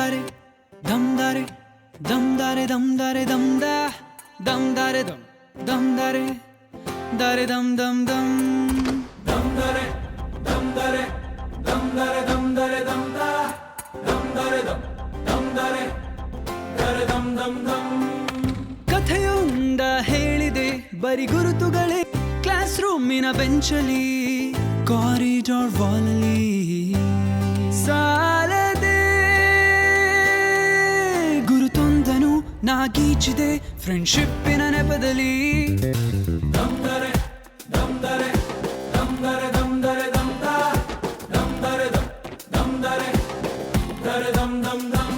dare, dum dare, dum dare, dum dare, dum da, dum dare, dum dare, dare dum dum dum, dum dare, dum dare, dum dare, dum dare, dum da, dum dare, dum dare, dare dum dum dum. ಕಥೆಯೊಂದ ಹೇಳಿದೆ ಬರಿ ಗುರುತುಗಳೇ class ರೂಮಿನ ಬೆಂಚಲಿ corridor ವಾಲಲ್ಲಿ ಸಾಲದೆ ಗುರುತೊಂದನು ನಾಗೀಚಿದೆ ಫ್ರೆಂಡ್ಶಿಪ್ಪಿನ ನೆಪದಲ್ಲಿ ದಮ್ದರೆ ದಮ್ದರೆ ದಮ್ದರೆ ದಮ್ದರೆ ದಮ್ದ ದಮ್ದರೆ ದಮ್ದರೆ ದರೆ ದಮ್ ದಮ್ ದಮ್.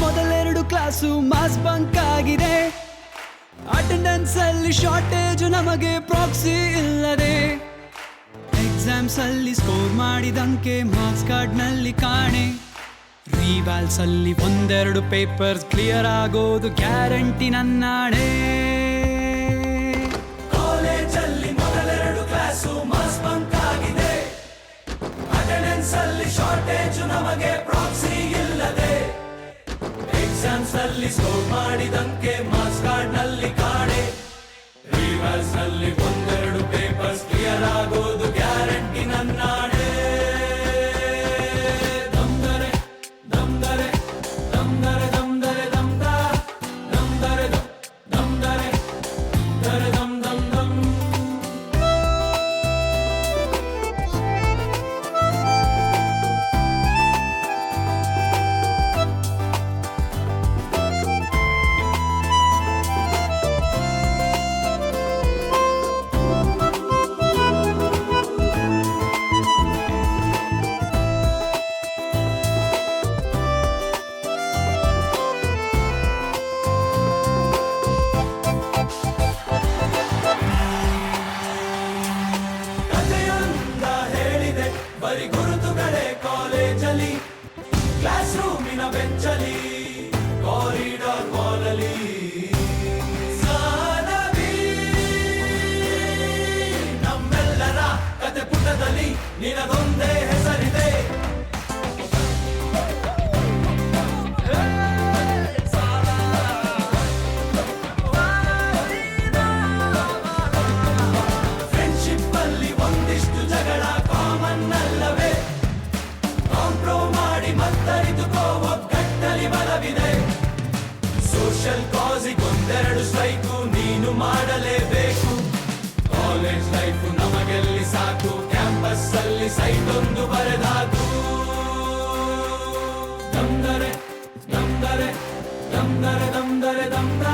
ಮೊದಲೆರಡು class mass bunk ಆಗಿದೆ, attendance ಅಲ್ಲಿ shortage, ನಮಗೆ proxy ಇಲ್ಲದೆ ಎಕ್ಸಾಮ್ಸ್ ಅಲ್ಲಿ ಸ್ಕೋರ್ ಮಾಡಿದಂಕೆ ಮಾರ್ಕ್ಸ್ ಕಾರ್ಡ್ ನಲ್ಲಿ ಕಾಣೆ, ರಿವ್ಯಾಲ್ಸ್ ಅಲ್ಲಿ ಒಂದೆರಡು ಪೇಪರ್ಸ್ ಕ್ಲಿಯರ್ ಆಗೋದು ಗ್ಯಾರಂಟಿ ನನ್ನಾಣೆ. ಕಾಲೇಜಲ್ಲಿ ಮೊದಲೆರಡು ಕ್ಲಾಸು ಮಾಸ್ ಬಂಕ್ ಆಗಿದೆ, ಅಟೆಂಡೆನ್ಸ್ ಅಲ್ಲಿ ಶಾರ್ಟೇಜ್, ನಮಗೆ ಪ್ರಾಕ್ಸಿ ಇಲ್ಲದೆ ಎಕ್ಸಾಮ್ಸ್ ನಲ್ಲಿ ಸ್ಕೋರ್ ಮಾಡಿದಂಕೆ ಮಾರ್ಕ್ಸ್ ಕಾರ್ಡ್ ನಲ್ಲಿ ಕಾಣೆ, ರಿವ್ಯಾಲ್ಸ್ ನಲ್ಲಿ ಒಂದೆರಡು ಪೇಪರ್ಸ್ ಕ್ಲಿಯರ್ ಆಗೋದು ಗ್ಯಾರಂಟಿ ನನ್ನಾಣೆ. ದಮ್ದರೆ ದಮ್ದರೆ ದಮ್ದರೆ ದಮ್ದರೆ ದಮ್ದ ದಮ್ದರೆ ದಮ್ದರೆ ದರೆ ದಮ್ ದಮ್ ದಮ್. ಬರಿ ಗುರುತುಗಳೇ ಕಾಲೇಜಲ್ಲಿ ಕ್ಲಾಸ್ ರೂಮಿನ ಬೆಂಚಲಿ ಕಾರಿಡಾರ್ ವಾಲಲ್ಲಿ ಸಾನವಿ ನಮ್ಮೆಲ್ಲರ ಕತೆ ಪುಟದಲ್ಲಿ ನಿನದೊಂದೇ ಹೆಸರಿದೆ. ಫ್ರೆಂಡ್ಶಿಪ್ ಅಲ್ಲಿ ಒಂದಿಷ್ಟು ಜಗಳ ಕಾಮನ್ ಅಲ್ಲವೇ, ಕಾಂಪ್ರೋ ಮಾಡಿ ಮತ್ತರಿದುಕೋ ಒಗ್ಗಟ್ಟಲಿ ಬಲವಿದೆ. ಸೋಷಿಯಲ್ ಕಾಸಿಗೊಂದೆರಡು ಸ್ಟ್ರೈಕು ನೀನು ಮಾಡಲೇಬೇಕು, ಕಾಲೇಜ್ ಲೈಫು ನಮಗೆಲ್ಲಿ ಸಾಕು, ಕ್ಯಾಂಪಸ್ ಅಲ್ಲಿ ಸೈಟ್ ಒಂದು ಬರೆದಾಕು. ದಮ್ದರೆ ದಮ್ದರೆ ದಮ್ದರೆ ದಮ್ದರೆ ದಮ್ದ